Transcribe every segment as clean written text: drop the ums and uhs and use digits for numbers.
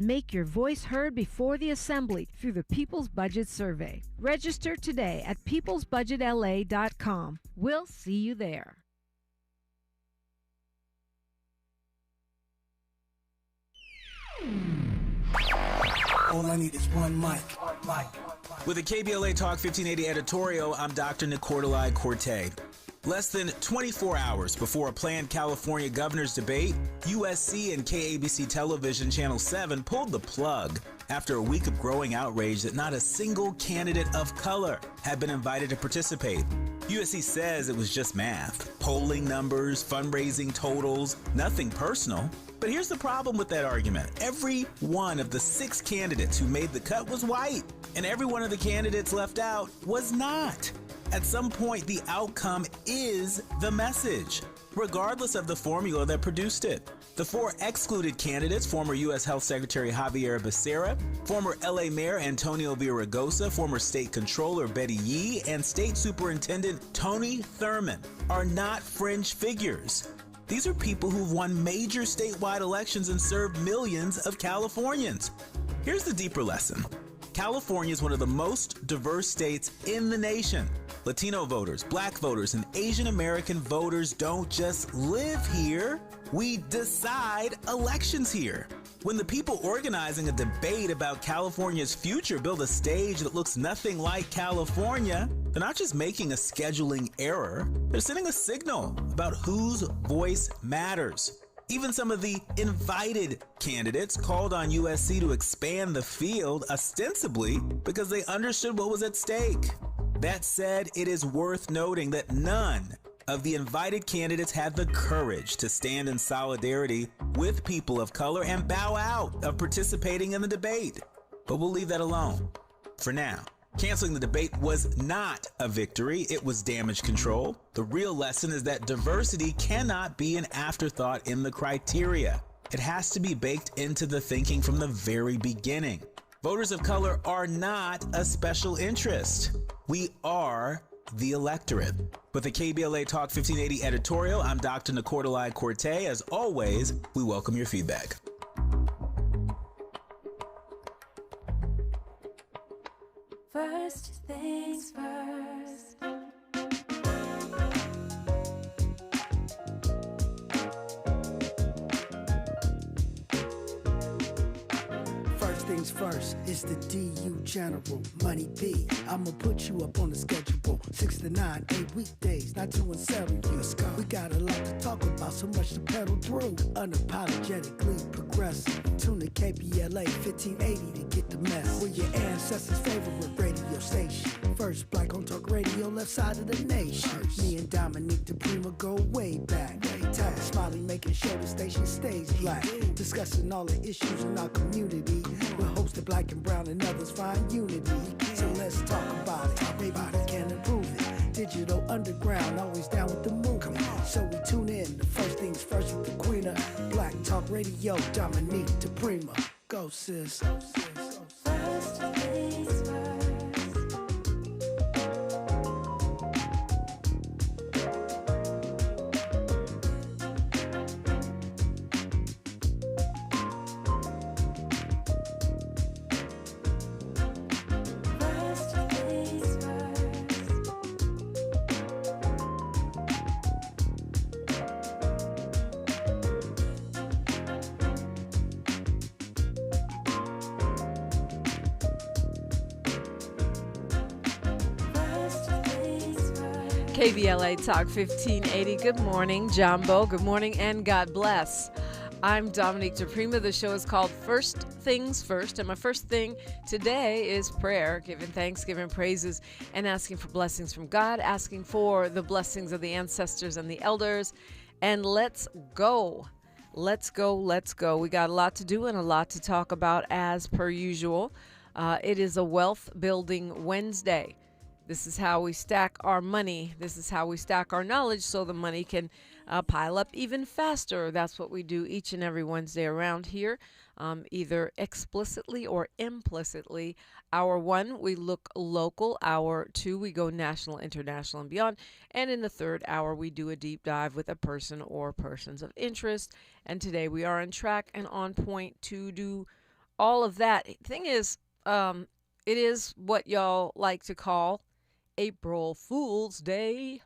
Make your voice heard before the Assembly through the People's Budget Survey. Register today at peoplesbudgetla.com. We'll see you there. All I need is one mic. With a KBLA Talk 1580 editorial, I'm Dr. Nicordelai Corte. Less than 24 hours before a planned California governor's debate, USC and KABC Television Channel 7 pulled the plug after a week of growing outrage that not a single candidate of color had been invited to participate. USC says it was just math, polling numbers, fundraising totals, nothing personal. But here's the problem with that argument. Every one of the 6 candidates who made the cut was white, and every one of the candidates left out was not. At some point, the outcome is the message, regardless of the formula that produced it. The 4 excluded candidates, former U.S. Health Secretary Javier Becerra, former L.A. Mayor Antonio Villaraigosa, former State Controller Betty Yee, and State Superintendent Tony Thurmond, are not fringe figures. These are people who've won major statewide elections and served millions of Californians. Here's the deeper lesson. California is one of the most diverse states in the nation. Latino voters, Black voters, and Asian American voters don't just live here. We decide elections here. When the people organizing a debate about California's future build a stage that looks nothing like California, they're not just making a scheduling error, they're sending a signal about whose voice matters. Even some of the invited candidates called on USC to expand the field, ostensibly because they understood what was at stake. That said, it is worth noting that none of the invited candidates had the courage to stand in solidarity with people of color and bow out of participating in the debate. But we'll leave that alone for now. Canceling the debate was not a victory, it was damage control. The real lesson is that diversity cannot be an afterthought in the criteria. It has to be baked into the thinking from the very beginning. Voters of color are not a special interest. We are the electorate. With the KBLA Talk 1580 editorial, I'm Dr. Nicordelai Corte. As always, we welcome your feedback. First things first. First things first, it's the DU General, Money B. I'ma put you up on the schedule. 6 to 9, 8 weekdays, not 2 and 7. Let's go. We got a lot to talk about, so much to pedal through. Unapologetically progressive. Tune to KBLA 1580 to get the mess. We're your ancestors' favorite radio station. First black on talk radio, left side of the nation. Me and Dominique DePrima go way back. Tag Smiley making sure the station stays black. Discussing all the issues in our community. We're hosted black and brown and others find unity. So let's talk about it. Maybe we can improve it. Digital underground, always down with the move. So we tune in to First Things First with the Queen of Black Talk Radio, Dominique DePrima. Go sis. First things first. KBLA Talk 1580. Good morning, Jumbo. Good morning, and God bless. I'm Dominique DePrima. The show is called First Things First, and my first thing today is prayer, giving thanks, giving praises, and asking for blessings from God, asking for the blessings of the ancestors and the elders. And let's go. Let's go. Let's go. We got a lot to do and a lot to talk about as per usual. It is a wealth building Wednesday. This is how we stack our money. This is how we stack our knowledge so the money can pile up even faster. That's what we do each and every Wednesday around here, either explicitly or implicitly. Hour 1, we look local. Hour 2, we go national, international, and beyond. And in the third hour, we do a deep dive with a person or persons of interest. And today we are on track and on point to do all of that. Thing is, it is what y'all like to call April Fool's Day.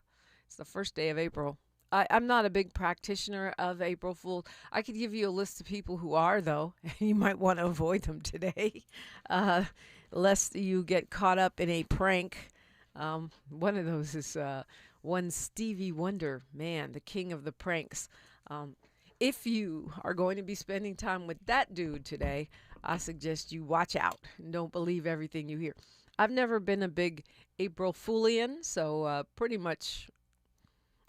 It's the first day of April. I'm not a big practitioner of April Fool. I could give you a list of people who are, though, and you might want to avoid them today, lest you get caught up in a prank. One of those is one Stevie Wonder, man, the king of the pranks. If you are going to be spending time with that dude today, I suggest you watch out and don't believe everything you hear. I've never been a big April Foolian, so pretty much,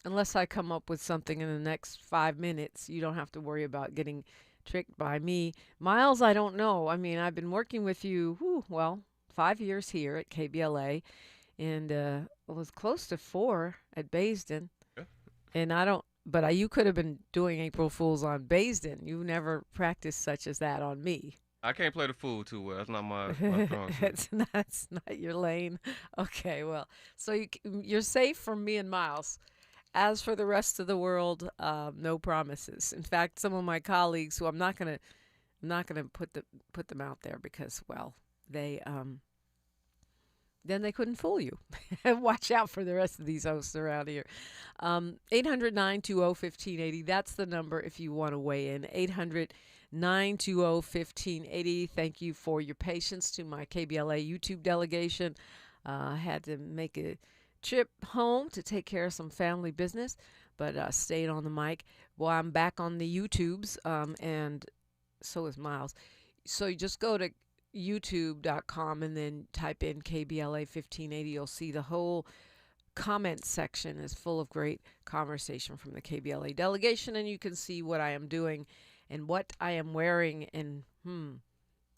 unless I come up with something in the next 5 minutes, you don't have to worry about getting tricked by me. Miles, I don't know. I mean, I've been working with you, 5 years here at KBLA, and it was close to 4 at Baysden. Yeah. And I don't, but you could have been doing April Fools on Baysden. You never practiced such as that on me. I can't play the fool too well. That's not my strong suit. That's not your lane. Okay, well, so you're safe from me and Miles. As for the rest of the world, no promises. In fact, some of my colleagues, who I'm not gonna put them out there because, well, they then they couldn't fool you. Watch out for the rest of these hosts around here. 800-920-1580. That's the number if you want to weigh in. 800-920-1580. Thank you for your patience to my KBLA YouTube delegation. I had to make a trip home to take care of some family business, but stayed on the mic. Well, I'm back on the YouTubes, and so is Miles. So you just go to youtube.com and then type in KBLA 1580. You'll see the whole comment section is full of great conversation from the KBLA delegation, and you can see what I am doing and what I am wearing, and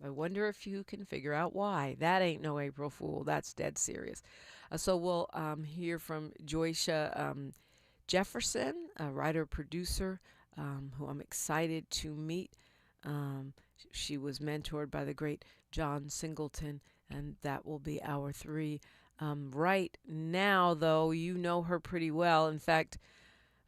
I wonder if you can figure out why. That ain't no April Fool. That's dead serious. So we'll hear from Joycia Jefferson, a writer-producer who I'm excited to meet. She was mentored by the great John Singleton, and that will be hour 3. Right now, though, you know her pretty well. In fact,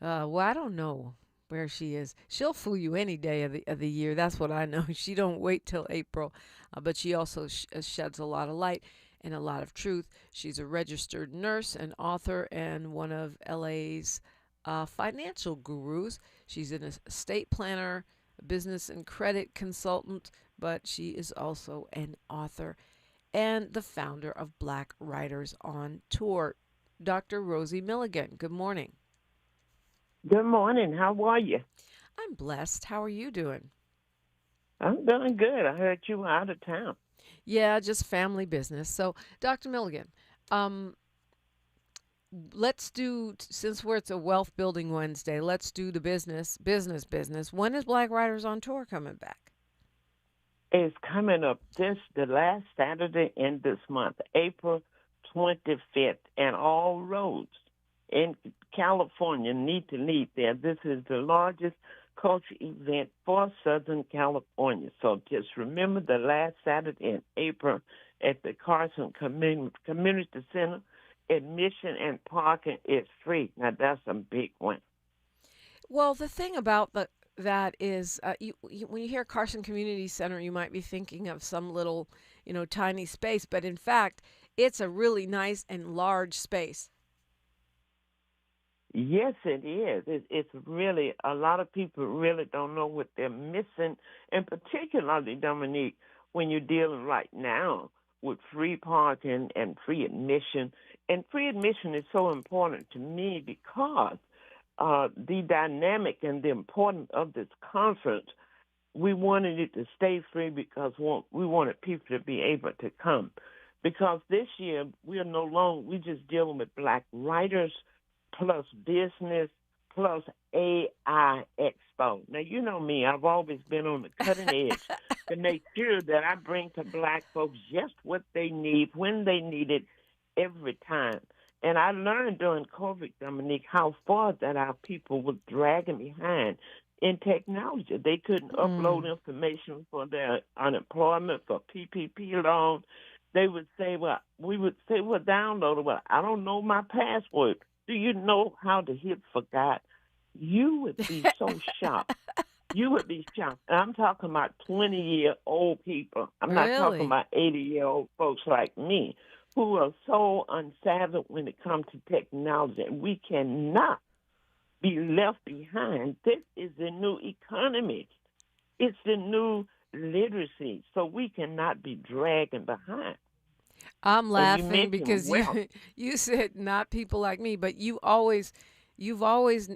I don't know where she is. She'll fool you any day of the year. That's what I know. She don't wait till April, but she also sheds a lot of light and a lot of truth. She's a registered nurse, an author, and one of LA's financial gurus. She's an estate planner, business and credit consultant, but she is also an author and the founder of Black Writers on Tour. Dr. Rosie Milligan, good morning. Good morning. How are you? I'm blessed. How are you doing? I'm doing good. I heard you were out of town. Yeah, just family business. So, Dr. Milligan, let's do, since it's a Wealth Building Wednesday, let's do the business. When is Black Writers on Tour coming back? It's coming up the last Saturday in this month, April 25th, and all roads in California need to lead there. This is the largest culture event for Southern California. So just remember the last Saturday in April at the Carson Community Center. Admission and parking is free. Now, that's a big one. Well, the thing about that is when you hear Carson Community Center, you might be thinking of some little, tiny space. But in fact, it's a really nice and large space. Yes, it is. It's really, a lot of people really don't know what they're missing, and particularly, Dominique, when you're dealing right now with free parking and free admission. And free admission is so important to me because the dynamic and the importance of this conference, we wanted it to stay free because we wanted people to be able to come. Because this year, we're just dealing with Black writers plus business plus AI Expo. Now, you know me, I've always been on the cutting edge to make sure that I bring to Black folks just what they need, when they need it, every time. And I learned during COVID, Dominique, how far that our people were dragging behind in technology. They couldn't upload information for their unemployment, for PPP loan. They would say, download it. Well, I don't know my password. Do you know how to hit forgot? You would be so shocked You would be shocked. And I'm talking about 20-year-old people. I'm not talking Really? about 80-year-old folks like me who are so unsavvy when it comes to technology. And we cannot be left behind. This is the new economy. It's the new literacy. So we cannot be dragging behind. I'm So you laughing mentioned because you wealth. you said not people like me, but you've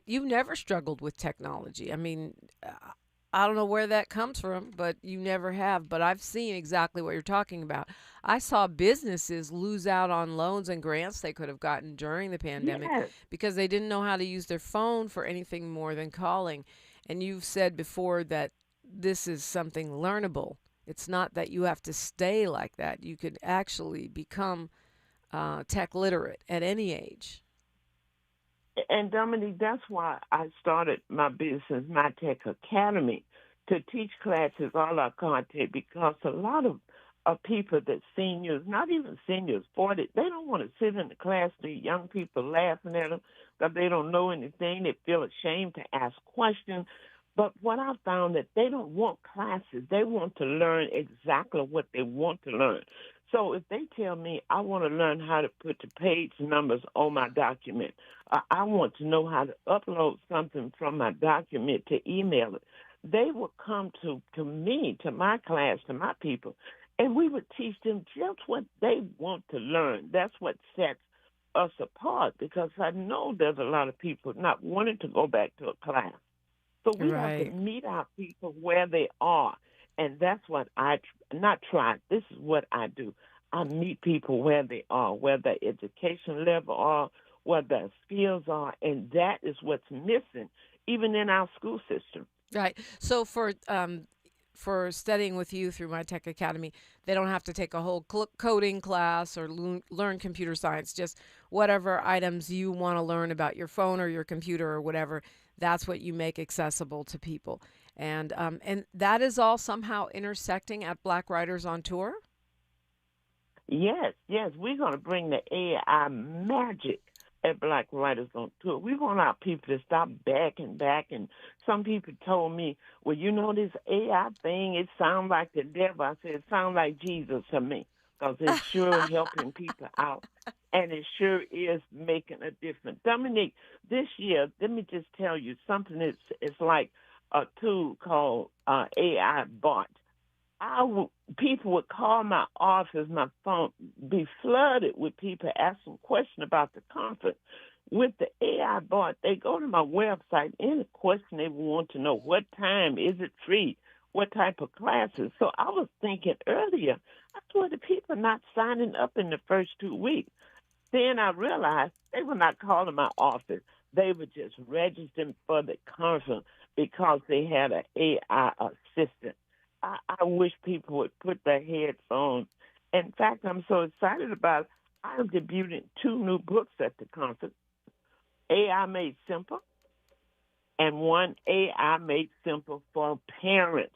never struggled with technology. I mean, I don't know where that comes from, but you never have. But I've seen exactly what you're talking about. I saw businesses lose out on loans and grants they could have gotten during the pandemic Yes. because they didn't know how to use their phone for anything more than calling. And you've said before that this is something learnable. It's not that you have to stay like that. You could actually become tech literate at any age. And Dominique, that's why I started my business, My Tech Academy, to teach classes all our content because a lot of people that seniors, not even seniors, 40, they don't want to sit in the class, the young people laughing at them because they don't know anything. They feel ashamed to ask questions. But what I found that they don't want classes. They want to learn exactly what they want to learn. So if they tell me I want to learn how to put the page numbers on my document, I want to know how to upload something from my document to email it, they will come to me, to my class, to my people, and we would teach them just what they want to learn. That's what sets us apart because I know there's a lot of people not wanting to go back to a class. So we have to Right. meet our people where they are. And that's what not try. This is what I do. I meet people where they are, where their education level are, where their skills are. And that is what's missing, even in our school system. Right. So for studying with you through My Tech Academy, they don't have to take a whole coding class or learn computer science. Just whatever items you want to learn about your phone or your computer or whatever. That's what you make accessible to people, and that is all somehow intersecting at Black Writers on Tour. Yes, yes, we're going to bring the AI magic at Black Writers on Tour. We want our people to stop backing back. And some people told me, well, you know, this AI thing, it sounds like the devil. I said, it sounds like Jesus to me because it's sure helping people out. And it sure is making a difference. Dominique, this year, let me just tell you something. It's like a tool called AI Bot. People would call my office, my phone be flooded with people asking questions about the conference. With the AI bot, they go to my website, any question they want to know, what time, is it free, what type of classes. So I was thinking earlier, I thought the people not signing up in the first 2 weeks. Then I realized they were not calling my office. They were just registering for the conference because they had an AI assistant. I wish people would put their headphones. In fact, I'm so excited about it. I'm debuting 2 new books at the conference, AI Made Simple, and one AI Made Simple for Parents.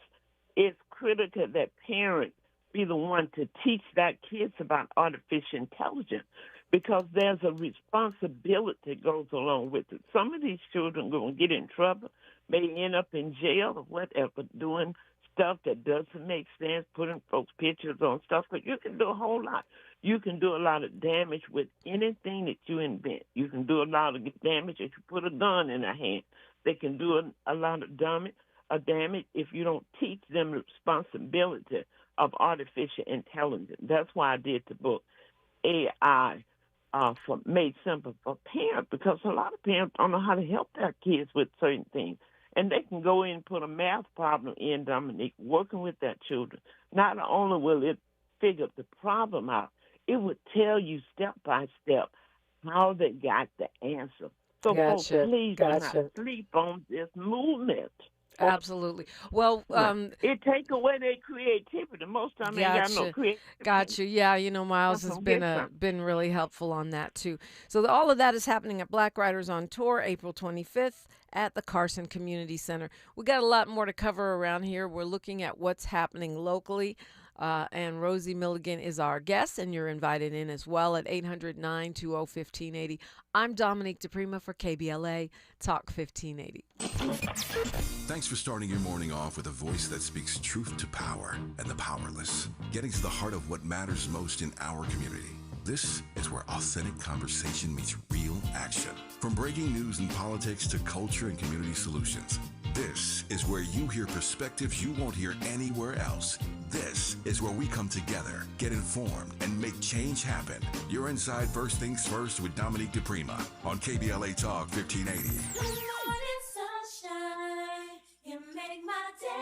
It's critical that parents be the one to teach their kids about artificial intelligence because there's a responsibility that goes along with it. Some of these children are going to get in trouble, may end up in jail or whatever, doing stuff that doesn't make sense, putting folks' pictures on stuff, but you can do a whole lot. You can do a lot of damage with anything that you invent. You can do a lot of damage if you put a gun in their hand. They can do a lot of damage if you don't teach them the responsibility of artificial intelligence. That's why I did the book AI for Made Simple for Parents, because a lot of parents don't know how to help their kids with certain things. And they can go in and put a math problem in, Dominique, working with their children. Not only will it figure the problem out, it would tell you step by step how they got the answer. So, folks, Gotcha. please do not Gotcha. sleep on this movement. Absolutely. Well, It take away their creativity. Most of them ain't got no gotcha. creativity. Gotcha. Yeah, Miles That's has gonna get some. been really helpful on that too. So all of that is happening at Black Writers on Tour, April 25th at the Carson Community Center. We got a lot more to cover around here. We're looking at what's happening locally. And Rosie Milligan is our guest, and you're invited in as well at 800-920-1580. I'm Dominique DePrima for KBLA Talk 1580. Thanks for starting your morning off with a voice that speaks truth to power and the powerless, getting to the heart of what matters most in our community. This is where authentic conversation meets real action. From breaking news and politics to culture and community solutions, this is where you hear perspectives you won't hear anywhere else. This is where we come together, get informed, and make change happen. You're inside First Things First with Dominique DePrima on KBLA Talk 1580. Good morning, sunshine. You make my day.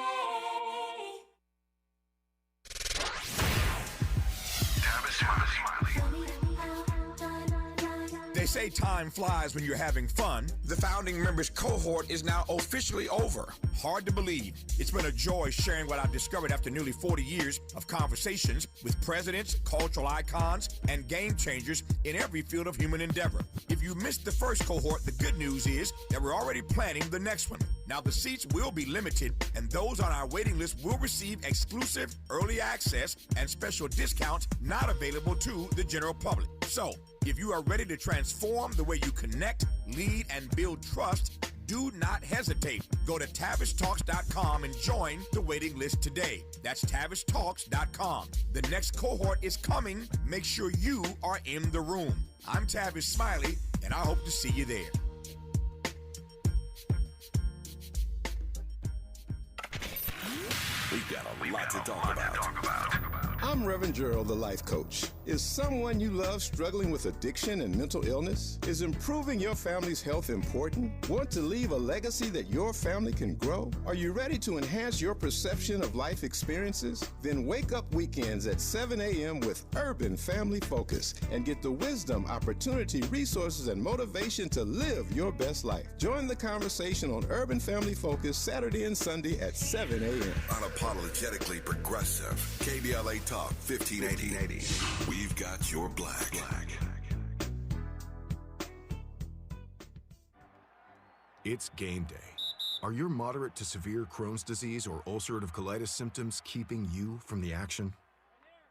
They say time flies when you're having fun. The founding members cohort is now officially over. Hard to believe. It's been a joy sharing what I've discovered after nearly 40 years of conversations with presidents, cultural icons, and game changers in every field of human endeavor. If you missed the first cohort, the good news is that we're already planning the next one. Now the seats will be limited, and those on our waiting list will receive exclusive early access and special discounts not available to the general public. So, if you are ready to transform the way you connect, lead, and build trust, do not hesitate. Go to TavishTalks.com and join the waiting list today. That's TavishTalks.com. The next cohort is coming. Make sure you are in the room. I'm Tavish Smiley, and I hope to see you there. We've got a lot to talk about. I'm Reverend Gerald, the life coach. Is someone you love struggling with addiction and mental illness? Is improving your family's health important? Want to leave a legacy that your family can grow? Are you ready to enhance your perception of life experiences? Then wake up weekends at 7 a.m. with Urban Family Focus and get the wisdom, opportunity, resources, and motivation to live your best life. Join the conversation on Urban Family Focus Saturday and Sunday at 7 a.m. Unapologetically progressive. KBLA Talk 1580. We've got your black. It's game day. Are your moderate to severe Crohn's disease or ulcerative colitis symptoms keeping you from the action?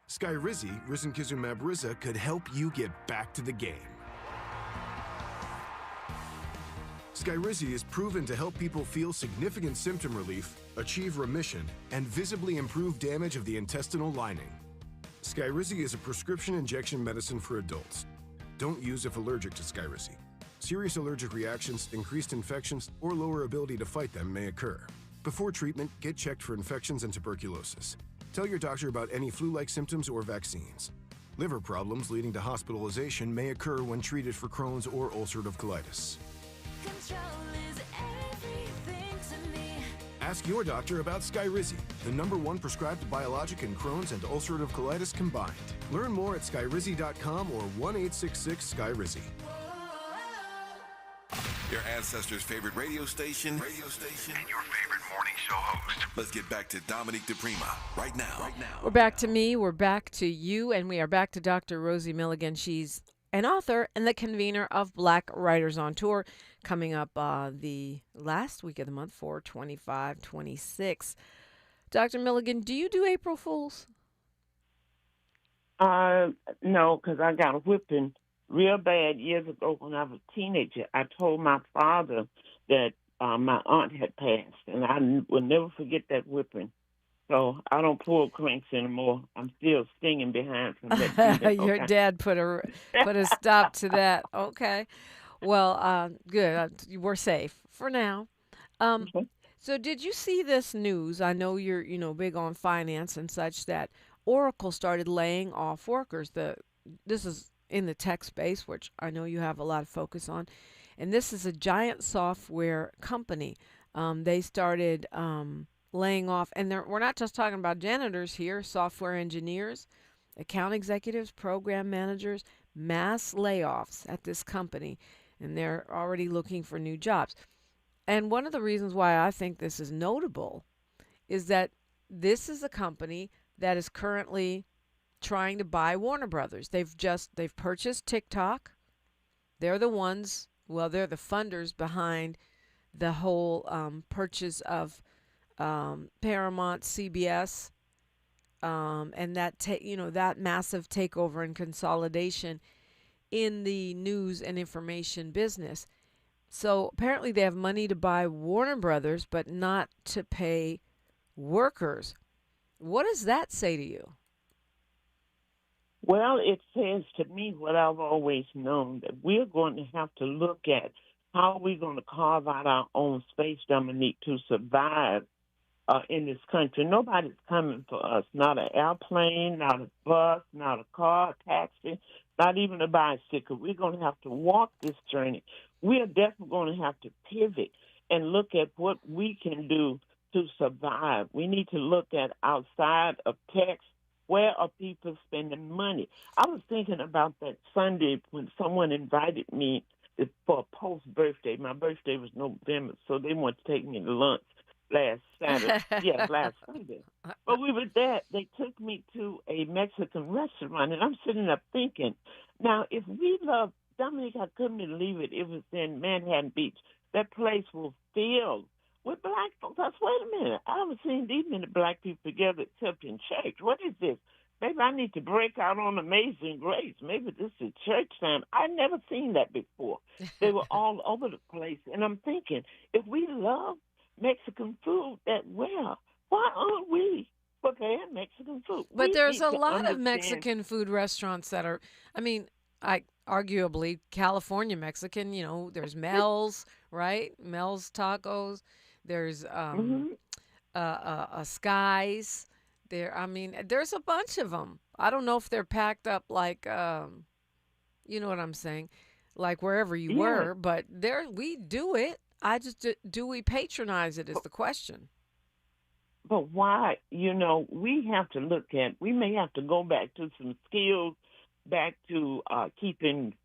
Skyrizi, risankizumab Riza, could help you get back to the game. Skyrizi is proven to help people feel significant symptom relief, achieve remission, and visibly improve damage of the intestinal lining. Skyrizi is a prescription injection medicine for adults. Don't use if allergic to Skyrizi. Serious allergic reactions, increased infections, or lower ability to fight them may occur. Before treatment, get checked for infections and tuberculosis. Tell your doctor about any flu-like symptoms or vaccines. Liver problems leading to hospitalization may occur when treated for Crohn's or ulcerative colitis. Control is everything to me. Ask your doctor about Skyrizi, the #1 prescribed biologic in Crohn's and ulcerative colitis combined. Learn more at skyrizi.com or 1-866-SKYRIZI. Your ancestors' favorite radio station, and your favorite morning show host. Let's get back to Dominique DePrima right now. We're back to me, we're back to you, and we are back to Dr. Rosie Milligan. She's an author and the convener of Black Writers on Tour, coming up the last week of the month, 4/25/26. Dr. Milligan, do you do April Fools? No, because I got a whipping real bad years ago when I was a teenager. I told my father that my aunt had passed, and I will never forget that whipping. So I don't pull cranks anymore. I'm still stinging behind from that. Your dad put a stop to that. Okay. Well, good. We're safe for now. So did you see this news? I know you're big on finance and such, that Oracle started laying off workers. This is in the tech space, which I know you have a lot of focus on. And this is a giant software company. They started laying off, and we're not just talking about janitors here, software engineers, account executives, program managers, mass layoffs at this company, and they're already looking for new jobs. And one of the reasons why I think this is notable is that this is a company that is currently trying to buy Warner Brothers. They've purchased TikTok. They're the ones, they're the funders behind the whole purchase of Paramount, CBS, and that that massive takeover and consolidation in the news and information business. So apparently they have money to buy Warner Brothers, but not to pay workers. What does that say to you? Well, it says to me what I've always known, that we're going to have to look at how we're going to carve out our own space, Dominique, to survive in this country. Nobody's coming for us. Not an airplane, not a bus, not a car, a taxi, not even a bicycle. We're going to have to walk this journey. We are definitely going to have to pivot and look at what we can do to survive. We need to look at outside of text. Where are people spending money? I was thinking about that Sunday when someone invited me for a post-birthday. My birthday was November, so they wanted to take me to lunch last Saturday. Last Sunday. But we were there. They took me to a Mexican restaurant, and I'm sitting up thinking, now, if we love, Dominique, I couldn't believe it. It was in Manhattan Beach. That place was filled with black folks. I said, wait a minute. I haven't seen these many black people together except in church. What is this? Maybe I need to break out on Amazing Grace. Maybe this is church time. I've never seen that before. They were all over the place. And I'm thinking, if we love Mexican food that well, why aren't we preparing Mexican food? But We there's need a to lot of understand- Mexican food restaurants that are, arguably California Mexican, there's Mel's, right? Mel's Tacos. There's Skies. There's a bunch of them. I don't know if they're packed up like, you know what I'm saying, like wherever you were, but we do it. Do we patronize it is the question. But why, we have to look at, we may have to go back to some skills, back to keeping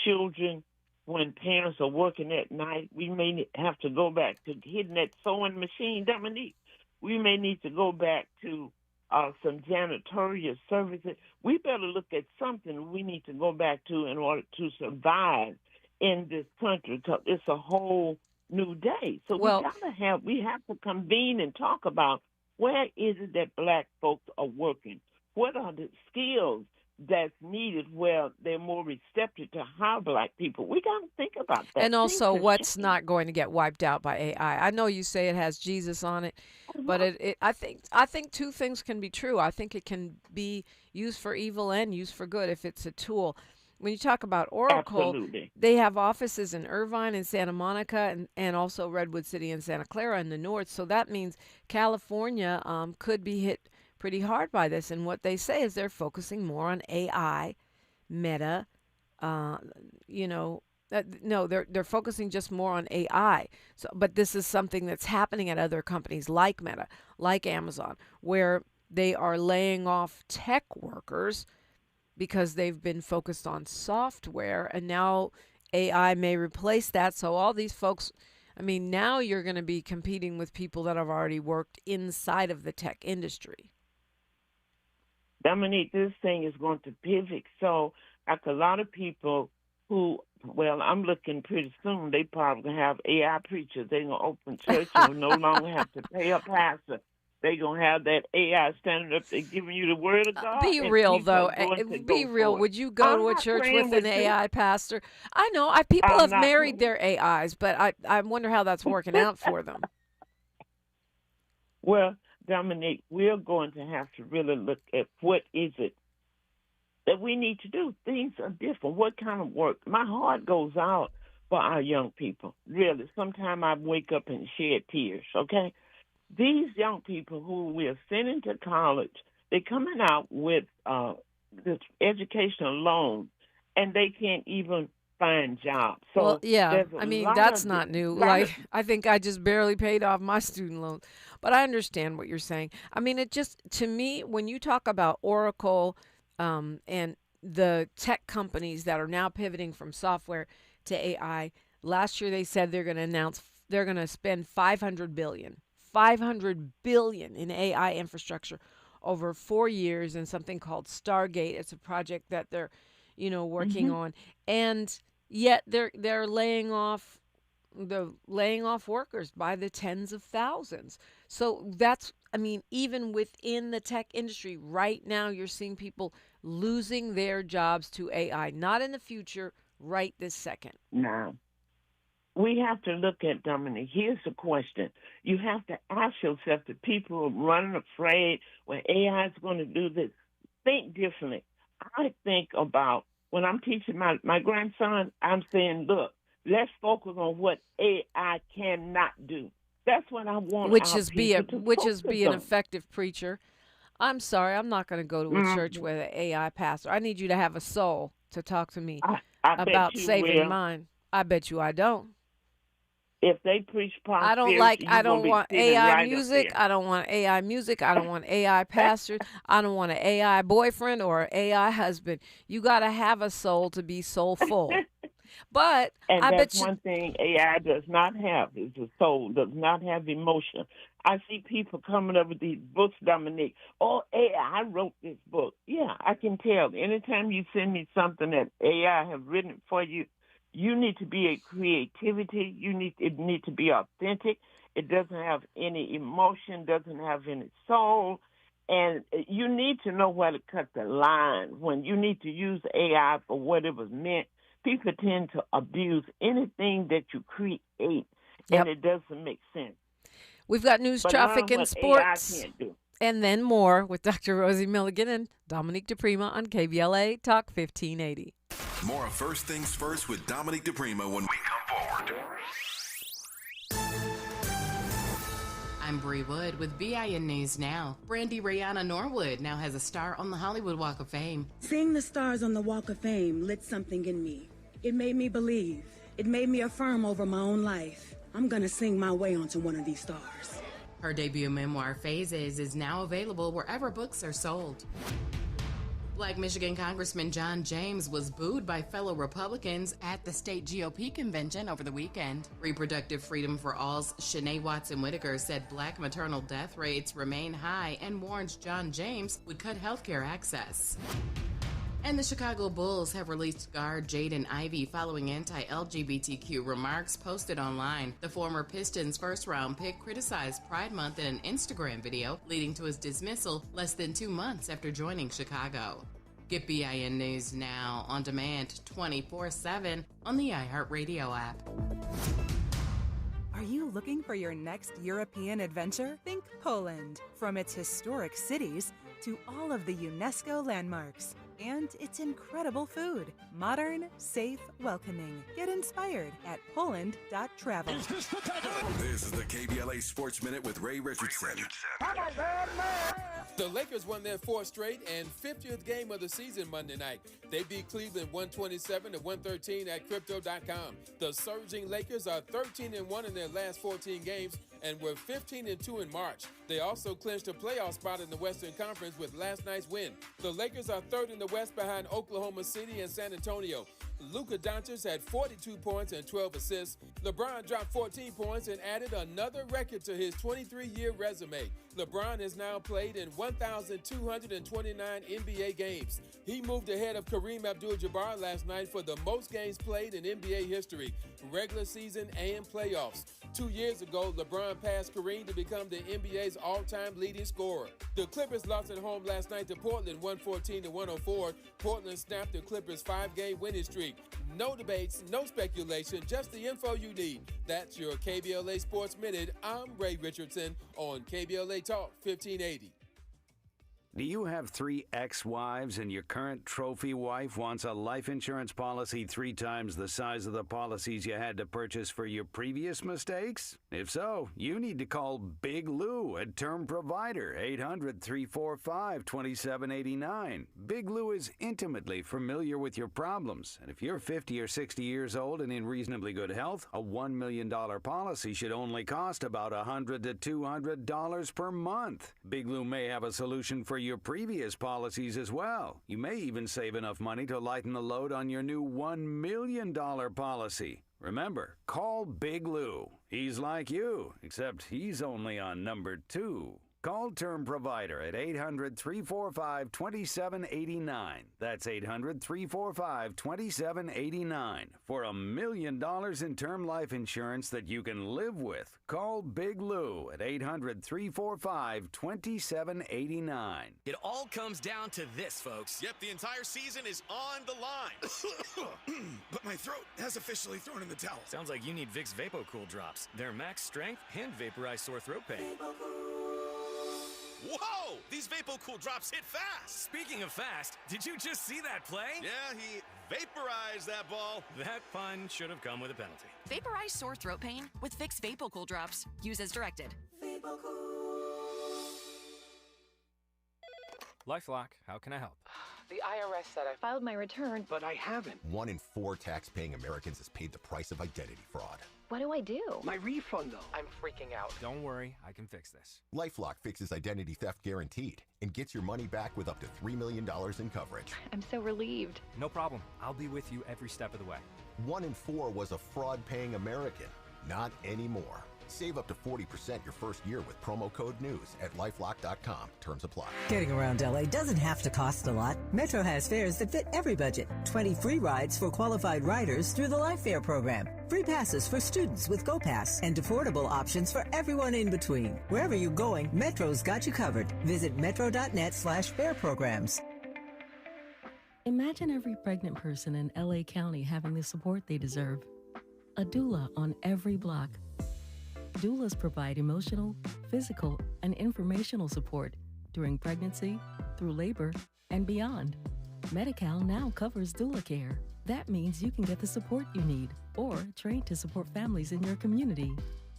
children when parents are working at night. We may have to go back to hitting that sewing machine, Dominique. We may need to go back to some janitorial services. We better look at something we need to go back to in order to survive in this country, because it's a whole new day. So we have to convene and talk about where is it that black folks are working? What are the skills that's needed where they're more receptive to hire black people? We got to think about that. And also what's not going to get wiped out by AI. I know you say it has Jesus on it, but I think two things can be true. I think it can be used for evil and used for good if it's a tool. When you talk about Oracle, Absolutely. They have offices in Irvine and Santa Monica and also Redwood City and Santa Clara in the north. So that means California could be hit pretty hard by this. And what they say is they're focusing more on AI, Meta, no, they're focusing just more on AI. So, but this is something that's happening at other companies like Meta, like Amazon, where they are laying off tech workers because they've been focused on software, and now AI may replace that. So all these folks, now you're going to be competing with people that have already worked inside of the tech industry. Dominique, this thing is going to pivot. So, like a lot of people who, I'm looking pretty soon, they probably going to have AI preachers. They're going to open church and will no longer have to pay a pastor. They're going to have that AI standing up there giving you the word of God. Be real, though. Be real. Would you go to a church with an AI pastor? I know. People have married their AIs, but I wonder how that's working out for them. Well, Dominique, we're going to have to really look at what is it that we need to do. Things are different. What kind of work? My heart goes out for our young people, really. Sometimes I wake up and shed tears, okay? These young people who we are sending to college, they're coming out with this educational loan, and they can't even find jobs. So that's not new. I think I just barely paid off my student loans, but I understand what you're saying. It just, to me, when you talk about Oracle and the tech companies that are now pivoting from software to AI, last year they said they're going to spend $500 billion in AI infrastructure over 4 years in something called Stargate. It's a project that they're, working on, and yet they're laying off the laying off workers by the tens of thousands. So that's, I mean, even within the tech industry right now, you're seeing people losing their jobs to AI. Not in the future, right this second. Now, we have to look at, Dominic, here's the question. You have to ask yourself, the people who are running afraid when AI is going to do this, think differently. I think about, when I'm teaching my grandson, I'm saying, look, let's focus on what AI cannot do. That's what I want Which our is people to be an focus on. effective preacher. I'm sorry, I'm not going to go to a church with an AI pastor. I need you to have a soul to talk to me I bet about you saving will. mine. I bet you I don't. If they preach I prosperity, don't you're going to be want sitting AI right music. up there. I don't want AI music. I don't want AI pastors. I don't want an AI boyfriend or an AI husband. You got to have a soul to be soulful. But And I that's bet you one thing AI does not have, is the soul, does not have emotion. I see people coming up with these books, Dominique. Oh, AI wrote this book. Yeah, I can tell. Anytime you send me something that AI have written for you, you need to be a creativity. It need to be authentic. It doesn't have any emotion, doesn't have any soul. And you need to know where to cut the line. When you need to use AI for what it was meant, people tend to abuse anything that you create, Yep. and it doesn't make sense. We've got news, But traffic, learn and what AI sports. can't do. And then more with Dr. Rosie Milligan and Dominique DePrima on KBLA Talk 1580. More of First Things First with Dominique DePrima when we come forward. I'm Bree Wood with BIN News Now. Brandy Rihanna Norwood now has a star on the Hollywood Walk of Fame. Seeing the stars on the Walk of Fame lit something in me. It made me believe. It made me affirm over my own life. I'm gonna sing my way onto one of these stars. Her debut memoir, Phases, is now available wherever books are sold. Black Michigan Congressman John James was booed by fellow Republicans at the state GOP convention over the weekend. Reproductive Freedom for All's Shanae Watson Whitaker said black maternal death rates remain high and warned John James would cut healthcare access. And the Chicago Bulls have released guard Jaden Ivey following anti-LGBTQ remarks posted online. The former Pistons first-round pick criticized Pride Month in an Instagram video, leading to his dismissal less than 2 months after joining Chicago. Get BIN News Now on demand 24/7 on the iHeartRadio app. Are you looking for your next European adventure? Think Poland. From its historic cities to all of the UNESCO landmarks and its incredible food. Modern, safe, welcoming. Get inspired at Poland.travel. This is the KBLA Sports Minute with Ray Richardson. The Lakers won their fourth straight and 50th game of the season Monday night. They beat Cleveland 127-113 at Crypto.com. The surging Lakers are 13-1 in their last 14 games and were 15-2 in March. They also clinched a playoff spot in the Western Conference with last night's win. The Lakers are third in the West behind Oklahoma City and San Antonio. Luka Doncic had 42 points and 12 assists. LeBron dropped 14 points and added another record to his 23-year resume. LeBron has now played in 1,229 NBA games. He moved ahead of Kareem Abdul-Jabbar last night for the most games played in NBA history, regular season and playoffs. 2 years ago, LeBron passed Kareem to become the NBA's all-time leading scorer. The Clippers lost at home last night to Portland 114-104. Portland snapped the Clippers' 5-game winning streak. No debates, no speculation, just the info you need. That's your KBLA Sports Minute. I'm Ray Richardson on KBLA Talk 1580. Do you have 3 ex-wives and your current trophy wife wants a life insurance policy 3 times the size of the policies you had to purchase for your previous mistakes? If so, you need to call Big Lou, a term provider, 800-345-2789. Big Lou is intimately familiar with your problems, and if you're 50 or 60 years old and in reasonably good health, a $1 million policy should only cost about $100 to $200 per month. Big Lou may have a solution for your previous policies as well. You may even save enough money to lighten the load on your new $1 million policy. Remember, call Big Lou. He's like you, except he's only on number 2. Call Term Provider at 800-345-2789. That's 800-345-2789 for $1 million in term life insurance that you can live with. Call Big Lou at 800-345-2789. It all comes down to this, folks. Yep, the entire season is on the line. But my throat has officially thrown in the towel. Sounds like you need Vicks VapoCool drops. They're max strength and vaporize sore throat pain. Whoa! These VapoCool drops hit fast. Speaking of fast, did you just see that play? Yeah, he vaporized that ball. That pun should have come with a penalty. Vaporize sore throat pain with Vicks VapoCool drops. Use as directed. LifeLock, how can I help? The IRS said I filed my return, but I haven't. 1 in 4 tax-paying Americans has paid the price of identity fraud. What do I do? My refund, though. I'm freaking out. Don't worry, I can fix this. LifeLock fixes identity theft guaranteed and gets your money back with up to $3 million in coverage. I'm so relieved. No problem. I'll be with you every step of the way. 1 in 4 was a fraud-paying American. Not anymore. Save up to 40% your first year with promo code NEWS at LifeLock.com. Terms apply. Getting around LA doesn't have to cost a lot. Metro has fares that fit every budget. 20 free rides for qualified riders through the Life Fare program. Free passes for students with GoPass. And affordable options for everyone in between. Wherever you're going, Metro's got you covered. Visit metro.net/fare programs. Imagine every pregnant person in LA County having the support they deserve. A doula on every block. Doulas provide emotional, physical, and informational support during pregnancy, through labor, and beyond. Medi-Cal now covers doula care. That means you can get the support you need or train to support families in your community.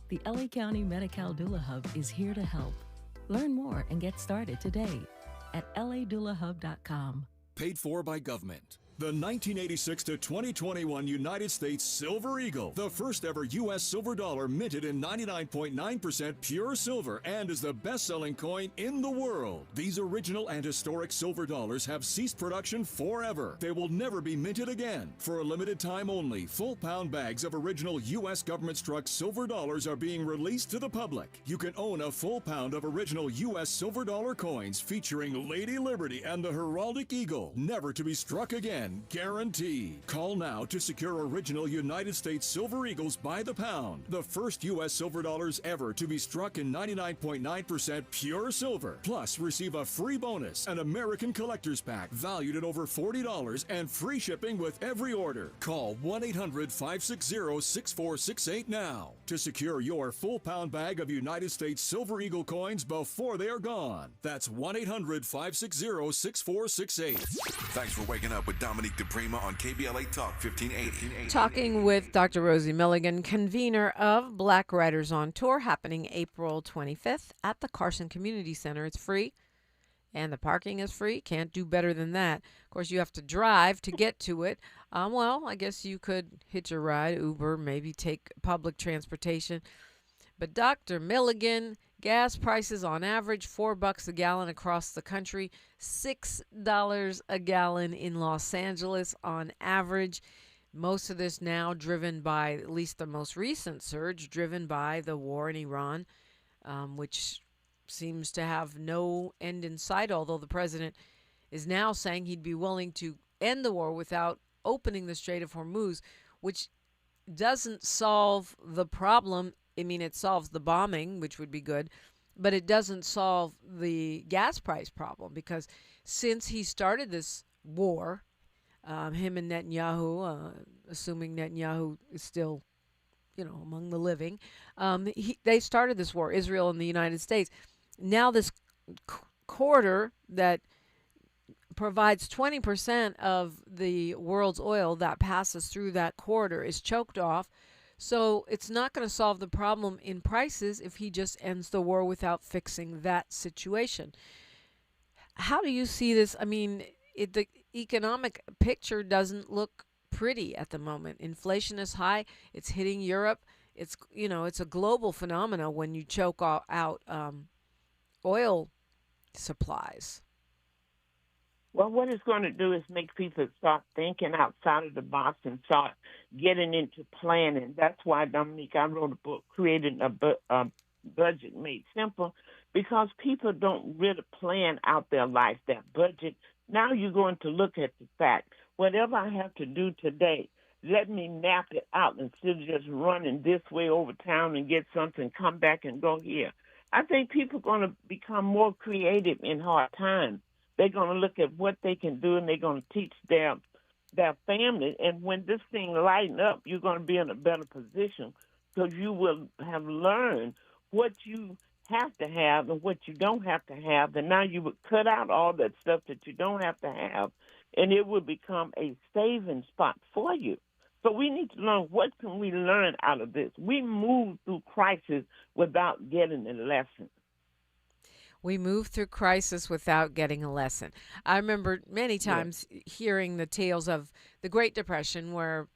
The LA County Medi-Cal Doula Hub is here to help. Learn more and get started today at ladoulahub.com. Paid for by government. The 1986 to 2021 United States Silver Eagle, the first ever U.S. silver dollar minted in 99.9% pure silver and is the best-selling coin in the world. These original and historic silver dollars have ceased production forever. They will never be minted again. For a limited time only, full-pound bags of original U.S. government-struck silver dollars are being released to the public. You can own a full pound of original U.S. silver dollar coins featuring Lady Liberty and the heraldic eagle, never to be struck again. Guaranteed. Call now to secure original United States Silver Eagles by the pound. The first U.S. silver dollars ever to be struck in 99.9% pure silver. Plus, receive a free bonus, an American Collector's Pack valued at over $40 and free shipping with every order. Call 1-800-560-6468 now to secure your full pound bag of United States Silver Eagle coins before they are gone. That's 1-800-560-6468. Thanks for waking up with Dominique DePrima on KBLA Talk 1580. Talking with Dr. Rosie Milligan, convener of Black Writers on Tour, happening April 25th at the Carson Community Center. It's free, and the parking is free. Can't do better than that. Of course, you have to drive to get to it. Well, I guess you could hitch a ride, Uber, maybe take public transportation. But Dr. Milligan, gas prices on average, $4 a gallon across the country, $6 a gallon in Los Angeles on average. Most of this now driven by, at least the most recent surge, driven by the war in Iran, which seems to have no end in sight, although the president is now saying he'd be willing to end the war without opening the Strait of Hormuz, which doesn't solve the problem. I mean, it solves the bombing, which would be good, but it doesn't solve the gas price problem, because since he started this war, him and Netanyahu, assuming Netanyahu is still, among the living, they started this war, Israel and the United States. Now this corridor that provides 20% of the world's oil that passes through that corridor is choked off. So it's not going to solve the problem in prices if he just ends the war without fixing that situation. How do you see this? I mean, the economic picture doesn't look pretty at the moment. Inflation is high. It's hitting Europe. It's a global phenomenon when you choke out oil supplies. Well, what it's going to do is make people start thinking outside of the box and start getting into planning. That's why, Dominique, I wrote a book, Creating a Budget Made Simple, because people don't really plan out their life, their budget. Now you're going to look at the fact, whatever I have to do today, let me map it out instead of just running this way over town and get something, come back and go here. I think people are going to become more creative in hard times. They're going to look at what they can do, and they're going to teach their family. And when this thing lighten up, you're going to be in a better position because you will have learned what you have to have and what you don't have to have. And now you would cut out all that stuff that you don't have to have, and it will become a saving spot for you. So we need to learn, what can we learn out of this? We move through crisis without getting a lesson. We move through crisis without getting a lesson. I remember many times hearing the tales of the Great Depression where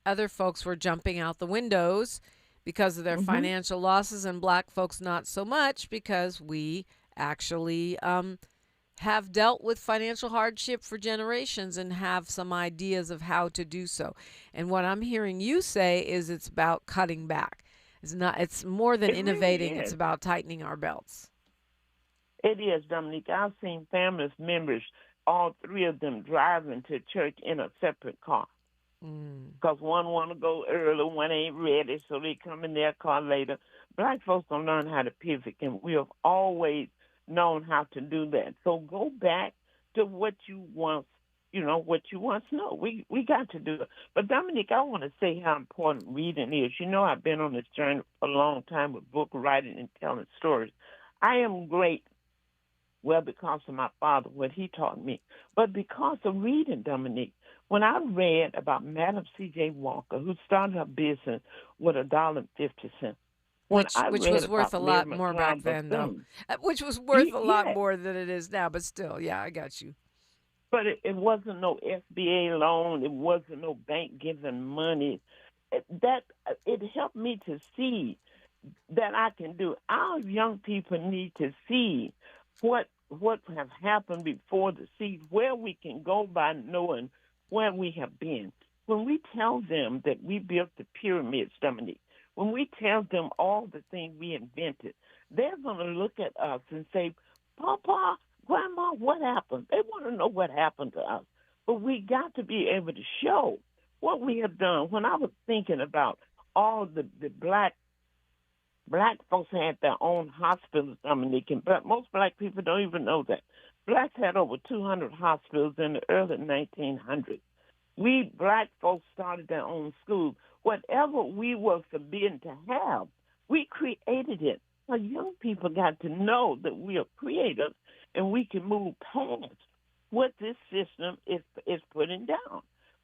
other folks were jumping out the windows because of their financial losses, and black folks not so much, because we actually have dealt with financial hardship for generations and have some ideas of how to do so. And what I'm hearing you say is it's about cutting back. It's more than innovating, really it's about tightening our belts. It is, Dominique. I've seen family members, all three of them, driving to church in a separate car. Because one want to go early, one ain't ready, so they come in their car later. Black folks don't learn how to pivot, and we have always known how to do that. So go back to what you once know. We got to do it. But Dominique, I want to say how important reading is. You know, I've been on this journey for a long time with book writing and telling stories. I am great, well, because of my father, what he taught me, but because of reading, Dominique. When I read about Madam C.J. Walker, who started her business with $1.50. Which was worth a lot more back then, though. Which was worth a lot more than it is now, but still, yeah, I got you. But it wasn't no SBA loan. It wasn't no bank giving money. It helped me to see that I can do. Our young people need to see what have happened before, to see where we can go by knowing where we have been. When we tell them that we built the pyramids, Dominique, when we tell them all the things we invented, they're going to look at us and say, Papa, Grandma, what happened? They want to know what happened to us. But we got to be able to show what we have done. When I was thinking about all the black folks had their own hospitals, Dominique, but most black people don't even know that. Blacks had over 200 hospitals in the early 1900s. We black folks started their own schools. Whatever we were forbidden to have, we created it. So young people got to know that we are creators and we can move past what this system is putting down.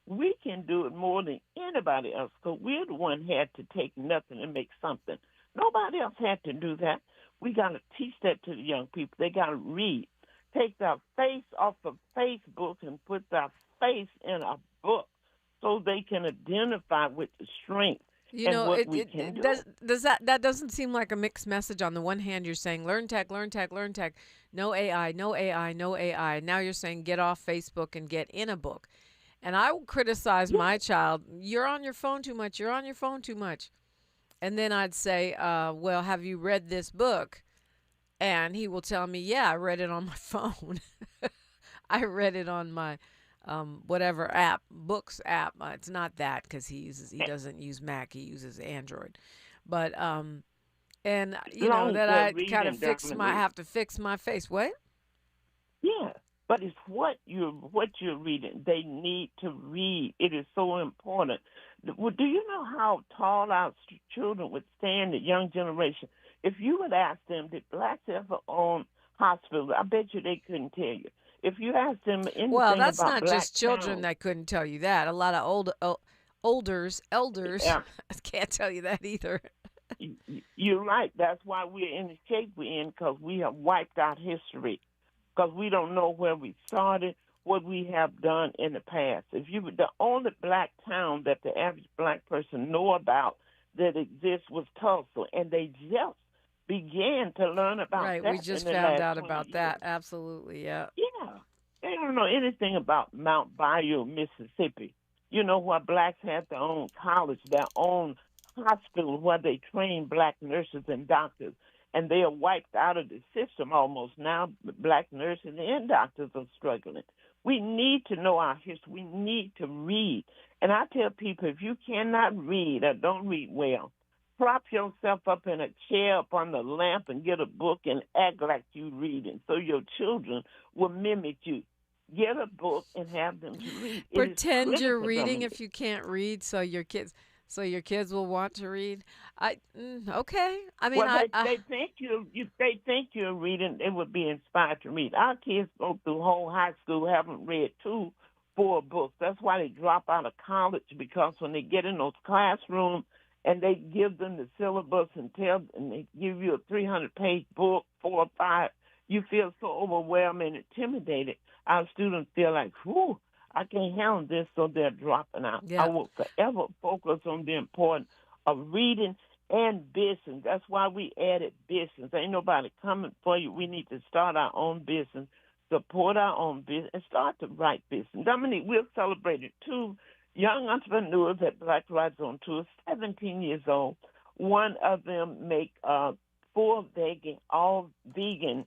We can do it more than anybody else because we're the one had to take nothing and make something. Nobody else had to do that. We got to teach that to the young people. They got to read. Take their face off of Facebook and put their face in a book so they can identify with the strength and what we can do. That doesn't seem like a mixed message. On the one hand, you're saying learn tech, learn tech, learn tech. No AI, no AI, no AI. Now you're saying get off Facebook and get in a book. And I will criticize my child. You're on your phone too much. You're on your phone too much. And then I'd say, well, have you read this book? And he will tell me, yeah, I read it on my phone. I read it on my whatever app, books app. It's not that because he doesn't use Mac. He uses Android. But and you know that I kind of have to fix my face. What? Yeah, but it's what you're reading. They need to read. It is so important. Well, do you know how tall our children would stand, the young generation? If you would ask them, did blacks ever own hospitals? I bet you they couldn't tell you. If you ask them anything about well, that's not just children towns, that couldn't tell you that. A lot of elders can't tell you that either. You're right. That's why we're in the shape we're in, because we have wiped out history, because we don't know where we started, what we have done in the past. The only black town that the average black person know about that exists was Tulsa, and they just began to learn about that. Right, we just found out about that. Absolutely, yeah. Yeah, they don't know anything about Mount Bayou, Mississippi. You know, where blacks had their own college, their own hospital where they trained black nurses and doctors. and they are wiped out of the system almost. Now black nurses and doctors are struggling. We need to know our history. We need to read. And I tell people, if you cannot read or don't read well, prop yourself up in a chair up on the lamp and get a book and act like you reading so your children will mimic you. Get a book and have them to read. Pretend you're reading if you can't read, so your kids will want to read. Okay. I mean, well, they think they think you're reading. They would be inspired to read. Our kids go through whole high school haven't read 4 books. That's why they drop out of college, because when they get in those classrooms and they give them the syllabus and they give you a 300-page book, 4 or 5, you feel so overwhelmed and intimidated. Our students feel like, whew, I can't handle this, so they're dropping out. Yeah. I will forever focus on the importance of reading and business. That's why we added business. Ain't nobody coming for you. We need to start our own business, support our own business, and start the right business. Dominique, we've celebrated 2 young entrepreneurs at Black Rides on Tour, 17 years old. One of them make 4 all vegan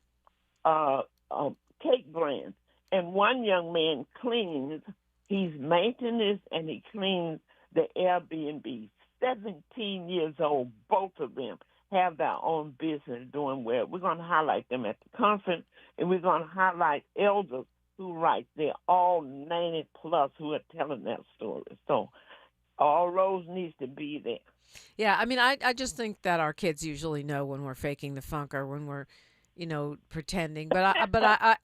cake brands. And one young man cleans, he's maintenance, and he cleans the Airbnb. 17 years old, both of them have their own business doing well. We're going to highlight them at the conference, and we're going to highlight elders who write. They're all 90-plus who are telling their story. So all roads needs to be there. Yeah, I mean, I just think that our kids usually know when we're faking the funk or when we're pretending. But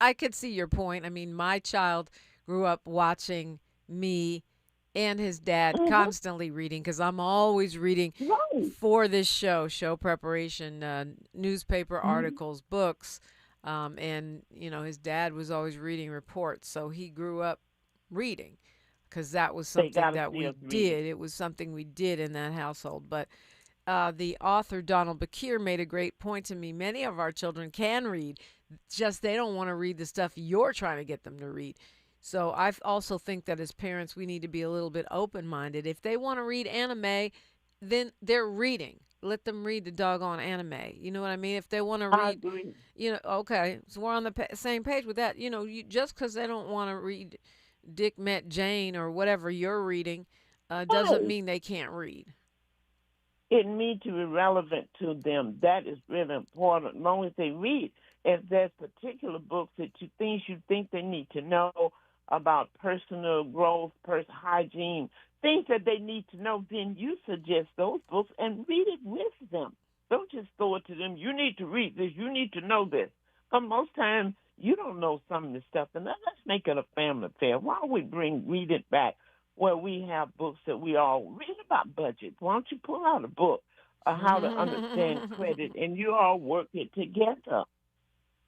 I could see your point. I mean, my child grew up watching me and his dad constantly reading, because I'm always reading for this show preparation, newspaper articles, books, and his dad was always reading reports. So he grew up reading, because that was something that we did. It was something we did in that household. But the author Donald Bakir made a great point to me. Many of our children can read, just they don't want to read the stuff you're trying to get them to read. So I also think that as parents, we need to be a little bit open-minded. If they want to read anime, then they're reading. Let them read the doggone anime. You know what I mean? If they want to read, okay, so we're on the same page with that. Just because they don't want to read Dick Met Jane or whatever you're reading doesn't mean they can't read. It needs to be relevant to them. That is really important. As long as they read, if there's particular books that you think they need to know about personal growth, hygiene, things that they need to know, then you suggest those books and read it with them. Don't just throw it to them. You need to read this. You need to know this. But most times, you don't know some of this stuff. And let's make it a family affair. Why don't we read it back where we have books that we all read about budget? Why don't you pull out a book on how to understand credit, and you all work it together?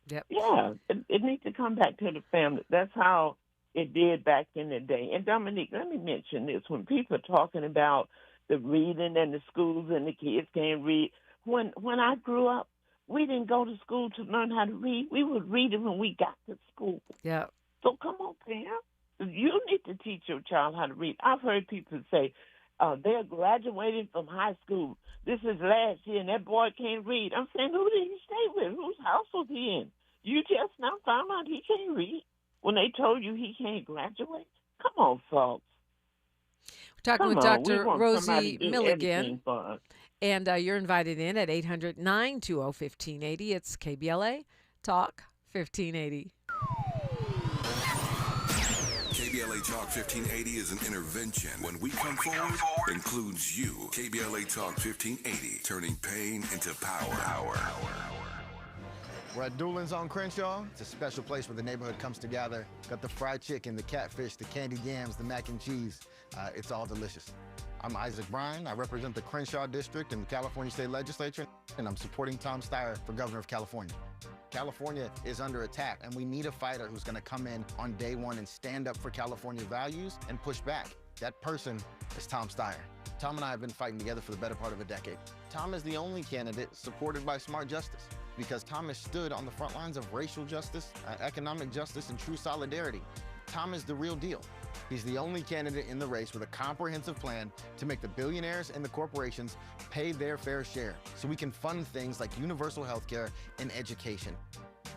Yep. Yeah, it needs to come back to the family. That's how it did back in the day. And Dominique, let me mention this. When people are talking about the reading and the schools and the kids can't read, when I grew up, we didn't go to school to learn how to read. We would read it when we got to school. Yeah. So come on, parents. You need to teach your child how to read. I've heard people say they're graduating from high school. This is last year, and that boy can't read. I'm saying, who did he stay with? Whose house was he in? You just now found out he can't read when they told you he can't graduate? Come on, folks. We're talking with Dr. Rosie Milligan, and you're invited in at 800-920-1580. It's KBLA Talk 1580. KBLA Talk 1580 is an intervention. When we come forward, includes you. KBLA Talk 1580, turning pain into power. We're at Doolin's on Crenshaw. It's a special place where the neighborhood comes together. Got the fried chicken, the catfish, the candied yams, the mac and cheese. It's all delicious. I'm Isaac Bryan. I represent the Crenshaw District in the California State Legislature, and I'm supporting Tom Steyer for Governor of California. California is under attack, and we need a fighter who's going to come in on day one and stand up for California values and push back. That person is Tom Steyer. Tom and I have been fighting together for the better part of a decade. Tom is the only candidate supported by smart justice, because Tom has stood on the front lines of racial justice, economic justice, and true solidarity. Tom is the real deal. He's the only candidate in the race with a comprehensive plan to make the billionaires and the corporations pay their fair share so we can fund things like universal health care and education.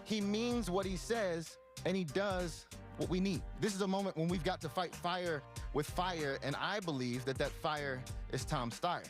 He means what he says, and he does what we need. This is a moment when we've got to fight fire with fire, and I believe that fire is Tom Steyer.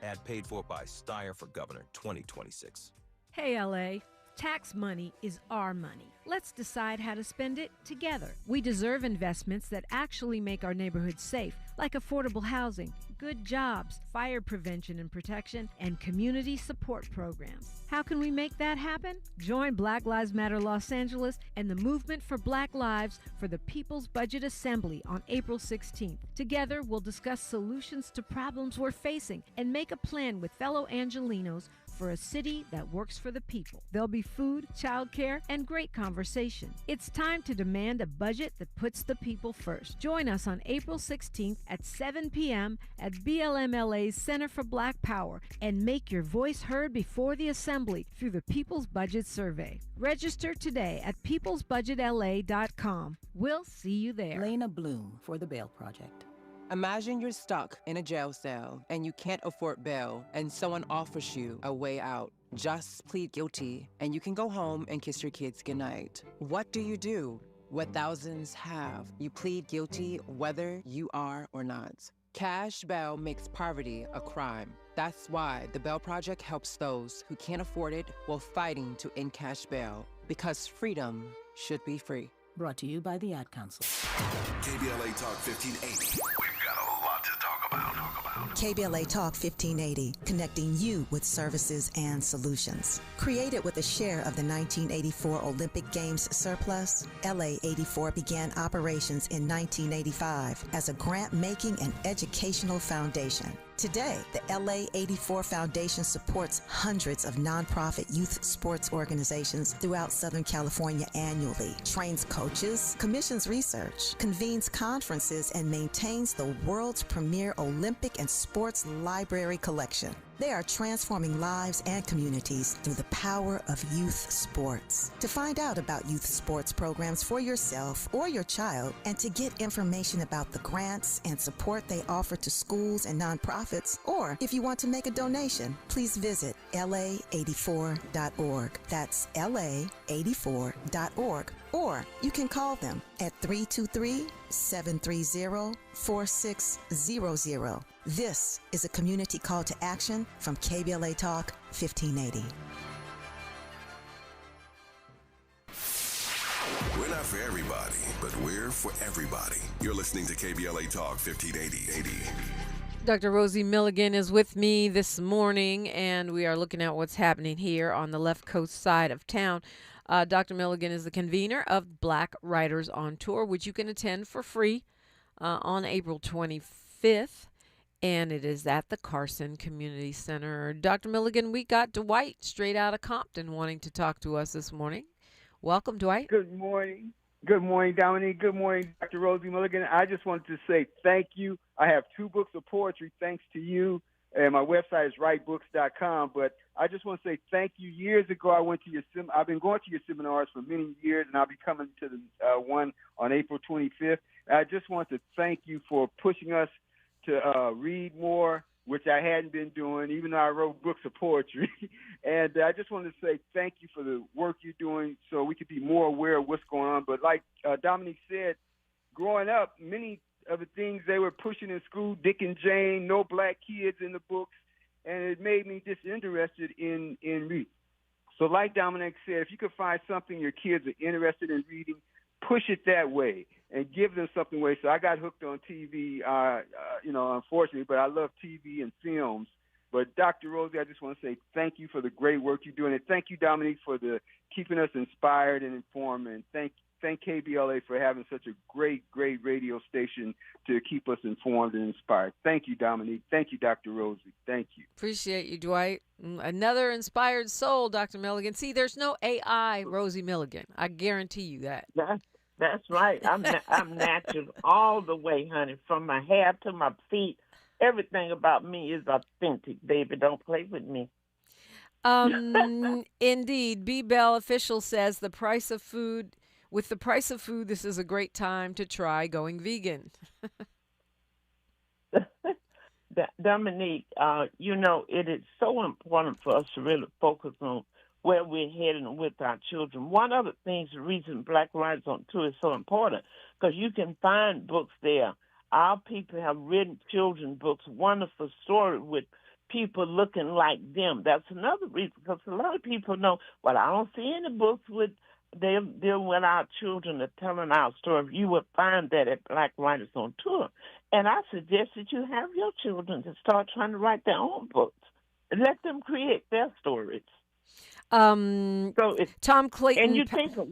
Ad paid for by Steyer for Governor 2026. Hey, LA. Tax money is our money. Let's decide how to spend it together. We deserve investments that actually make our neighborhoods safe, like affordable housing, good jobs, fire prevention and protection, and community support programs. How can we make that happen? Join Black Lives Matter Los Angeles and the Movement for Black Lives for the People's Budget Assembly on April 16th. Together, we'll discuss solutions to problems we're facing and make a plan with fellow Angelinos for a city that works for the people. There'll be food, childcare, and great conversation. It's time to demand a budget that puts the people first. Join us on April 16th at 7 p.m. at BLMLA's Center for Black Power and make your voice heard before the Assembly through the People's Budget Survey. Register today at peoplesbudgetla.com. We'll see you there. Lena Bloom for the Bail Project. Imagine you're stuck in a jail cell and you can't afford bail and someone offers you a way out. Just plead guilty and you can go home and kiss your kids goodnight. What do? What thousands have. You plead guilty whether you are or not. Cash bail makes poverty a crime. That's why the Bail Project helps those who can't afford it while fighting to end cash bail. Because freedom should be free. Brought to you by the Ad Council. KBLA Talk 1580. We've got a lot to talk about. KBLA Talk 1580, connecting you with services and solutions. Created with a share of the 1984 Olympic Games surplus, LA 84 began operations in 1985 as a grant-making and educational foundation. Today, the LA 84 Foundation supports hundreds of nonprofit youth sports organizations throughout Southern California annually, trains coaches, commissions research, convenes conferences, and maintains the world's premier Olympic and sports library collection. They are transforming lives and communities through the power of youth sports. To find out about youth sports programs for yourself or your child, and to get information about the grants and support they offer to schools and nonprofits, or if you want to make a donation, please visit la84.org. That's la84.org. Or you can call them at 323-730-4600. This is a community call to action from KBLA Talk 1580. We're not for everybody, but we're for everybody. You're listening to KBLA Talk 1580. Dr. Rosie Milligan is with me this morning, and we are looking at what's happening here on the left coast side of town. Dr. Milligan is the convener of Black Writers on Tour, which you can attend for free on April 25th, and it is at the Carson Community Center. Dr. Milligan, we got Dwight straight out of Compton wanting to talk to us this morning. Welcome, Dwight. Good morning. Good morning, Dominique. Good morning, Dr. Rosie Milligan. I just wanted to say thank you. I have 2 books of poetry thanks to you, and my website is writebooks.com, but I just want to say thank you. Years ago, I've been going to your seminars for many years, and I'll be coming to the one on April 25th. And I just want to thank you for pushing us to read more, which I hadn't been doing, even though I wrote books of poetry. And I just wanted to say thank you for the work you're doing so we could be more aware of what's going on. But like Dominique said, growing up, many of the things they were pushing in school, Dick and Jane, no black kids in the books, and it made me disinterested in reading. So like Dominique said, if you could find something your kids are interested in reading, push it that way and give them something away. So I got hooked on TV, unfortunately, but I love TV and films. But Dr. Rosie, I just want to say thank you for the great work you're doing, and thank you, Dominique, for keeping us inspired and informed, and thank KBLA for having such a great radio station to keep us informed and inspired. Thank you, Dominique. Thank you, Dr. Rosie. Thank you. Appreciate you, Dwight. Another inspired soul, Dr. Milligan. See, there's no AI Rosie Milligan. I guarantee you that. That's right. I'm natural all the way, honey, from my hair to my feet. Everything about me is authentic, baby. Don't play with me. Indeed. B. Bell official says the price of food With the price of food, this is a great time to try going vegan. Dominique, it is so important for us to really focus on where we're heading with our children. One of the things, the reason Black Writers on Tour is so important, because you can find books there. Our people have written children's books, wonderful story with people looking like them. That's another reason, because a lot of people know, well, I don't see any books with they're dealing with our children and telling our story. You will find that at Black Writers on Tour. And I suggest that you have your children to start trying to write their own books and let them create their stories. Tom Clayton. And you think of,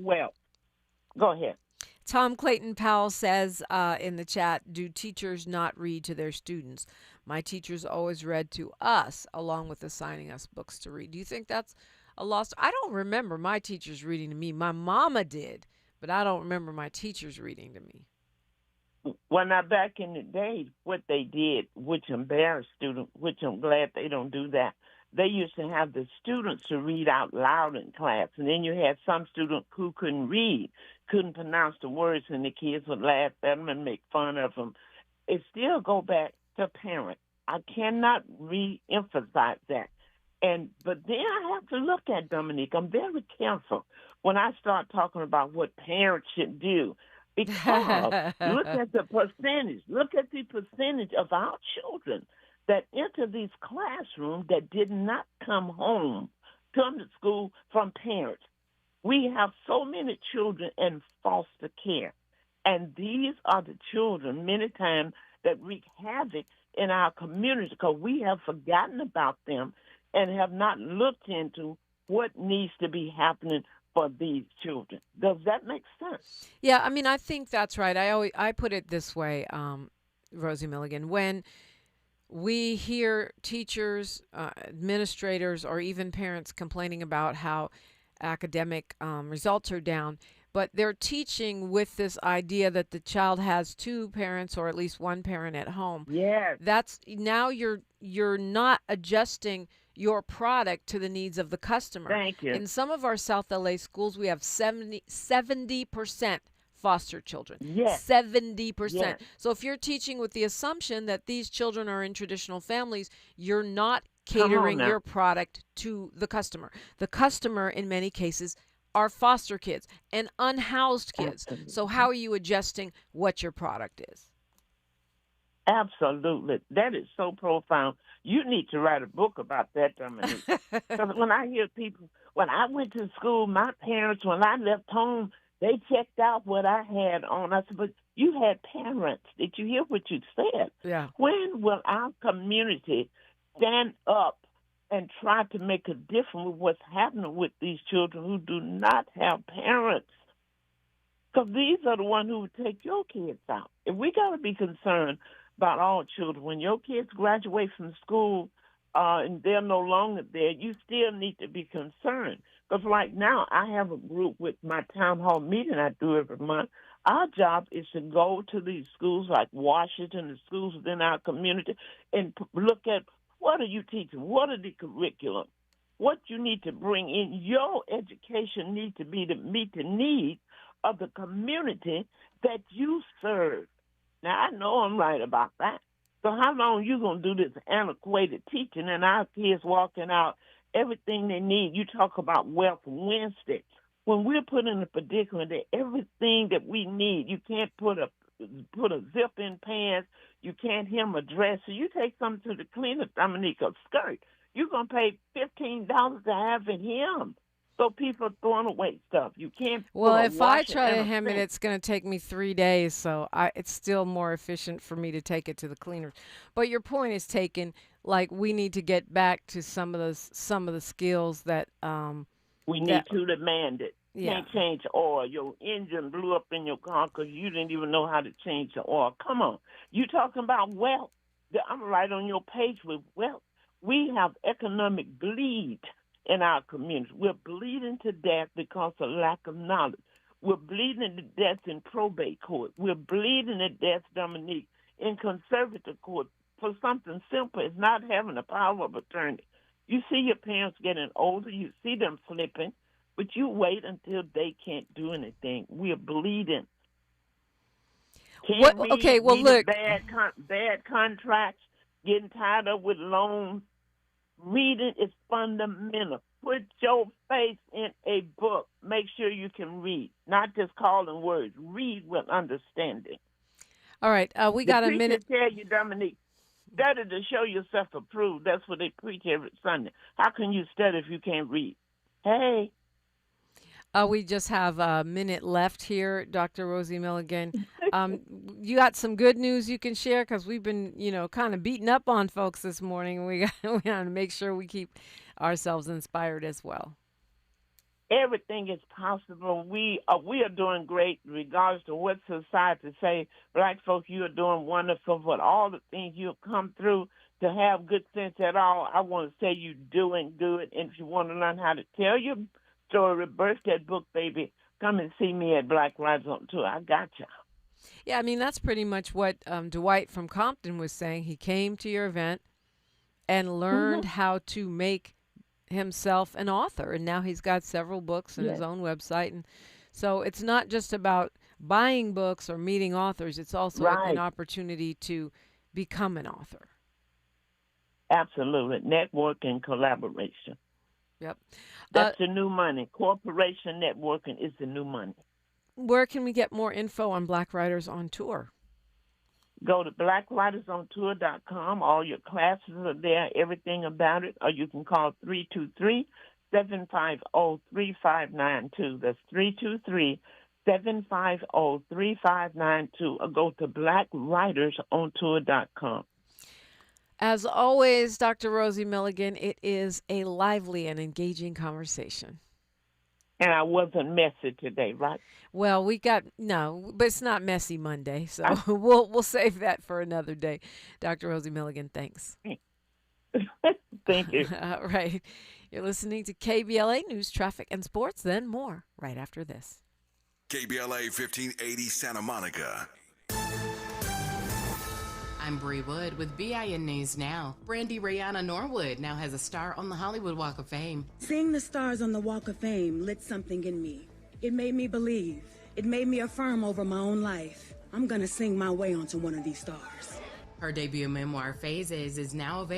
go ahead. Tom Clayton Powell says in the chat, do teachers not read to their students? My teachers always read to us along with assigning us books to read. Do you think that's a loss? I don't remember my teachers reading to me. My mama did, but I don't remember my teachers reading to me. Well, now, back in the day, what they did, which embarrassed students, which I'm glad they don't do that, they used to have the students to read out loud in class. And then you had some students who couldn't read, couldn't pronounce the words, and the kids would laugh at them and make fun of them. It still go back to parents. I cannot re-emphasize that. But then I have to look at, Dominique, I'm very careful when I start talking about what parents should do. Because look at the percentage of our children that enter these classrooms that did not come home, come to school from parents. We have so many children in foster care. And these are the children, many times, that wreak havoc in our community because we have forgotten about them and have not looked into what needs to be happening for these children. Does that make sense? Yeah, I mean, I think that's right. I put it this way, Rosie Milligan. When we hear teachers, administrators, or even parents complaining about how academic results are down, but they're teaching with this idea that the child has two parents or at least one parent at home. Yes. That's now you're not adjusting your product to the needs of the customer. Thank you. In some of our South LA schools, we have 70% foster children. Yes. 70%. Yes. So if you're teaching with the assumption that these children are in traditional families, you're not catering your product to the customer. The customer, in many cases, are foster kids and unhoused kids. Absolutely. So how are you adjusting what your product is? Absolutely. That is so profound. You need to write a book about that, Dominique. Because when I hear people, when I went to school, my parents, when I left home, they checked out what I had on. I said, but you had parents. Did you hear what you said? Yeah. When will our community stand up and try to make a difference with what's happening with these children who do not have parents? Because these are the ones who would take your kids out. If we got to be concerned about all children, when your kids graduate from school and they're no longer there, you still need to be concerned. Because right now, I have a group with my town hall meeting I do every month. Our job is to go to these schools like Washington, the schools within our community, and look at what are you teaching? What are the curriculum? What you need to bring in? Your education needs to be to meet the needs of the community that you serve. Now, I know I'm right about that. So how long you going to do this antiquated teaching and our kids walking out everything they need? You talk about Wealth Wednesday. When we're put in a predicament that everything that we need, you can't put a zip in pants, you can't hem a dress. So you take something to the cleaner, Dominique, a skirt, you're going to pay $15 to have it hemmed. So people are throwing away stuff. You can't. Well, if I try to hem it, it's going to take me 3 days. So it's still more efficient for me to take it to the cleaners. But your point is taken. Like we need to get back to some of the skills that we need to demand it. Yeah. Can't change the oil. Your engine blew up in your car because you didn't even know how to change the oil. Come on. You talking about wealth. I'm right on your page with wealth. We have economic bleed in our communities. We're bleeding to death because of lack of knowledge. We're bleeding to death in probate court. We're bleeding to death, Dominique, in conservative court for something simple as not having a power of attorney. You see your parents getting older. You see them flipping. But you wait until they can't do anything. We're bleeding. Can't read, okay, well, reading look. bad contracts, getting tied up with loans. Reading is fundamental. Put your face in a book. Make sure you can read, not just calling words. Read with understanding. All right, we got a minute. The preachers tell you, Dominique, study to show yourself approved. That's what they preach every Sunday. How can you study if you can't read? Hey. We just have a minute left here, Dr. Rosie Milligan. You got some good news you can share? Because we've been, kind of beating up on folks this morning. We got to make sure we keep ourselves inspired as well. Everything is possible. We are doing great regardless of what society say. Black folks, you are doing wonderful for all the things you've come through. To have good sense at all, I want to say you're doing good. And if you want to learn how to tell your story, birth that book, baby, come and see me at Black Riders on Tour. I got you. Yeah, I mean, that's pretty much what Dwight from Compton was saying. He came to your event and learned how to make himself an author, and now he's got several books and his own website. And so it's not just about buying books or meeting authors. It's also an opportunity to become an author. Absolutely. Network and collaboration. Yep. That's the new money. Corporation networking is the new money. Where can we get more info on Black Writers on Tour? Go to blackwritersontour.com. All your classes are there, everything about it. Or you can call 323-750-3592. That's 323-750-3592. Or go to blackwritersontour.com. As always, Dr. Rosie Milligan, it is a lively and engaging conversation. And I wasn't messy today, right? Well, but it's not Messy Monday, so we'll save that for another day. Dr. Rosie Milligan, thanks. Thank you. All right. You're listening to KBLA News, Traffic, and Sports, then more right after this. KBLA 1580 Santa Monica. I'm Bree Wood with BIN News Now. Brandy Rihanna Norwood now has a star on the Hollywood Walk of Fame. Seeing the stars on the Walk of Fame lit something in me. It made me believe. It made me affirm over my own life. I'm gonna sing my way onto one of these stars. Her debut memoir, Phases, is now available.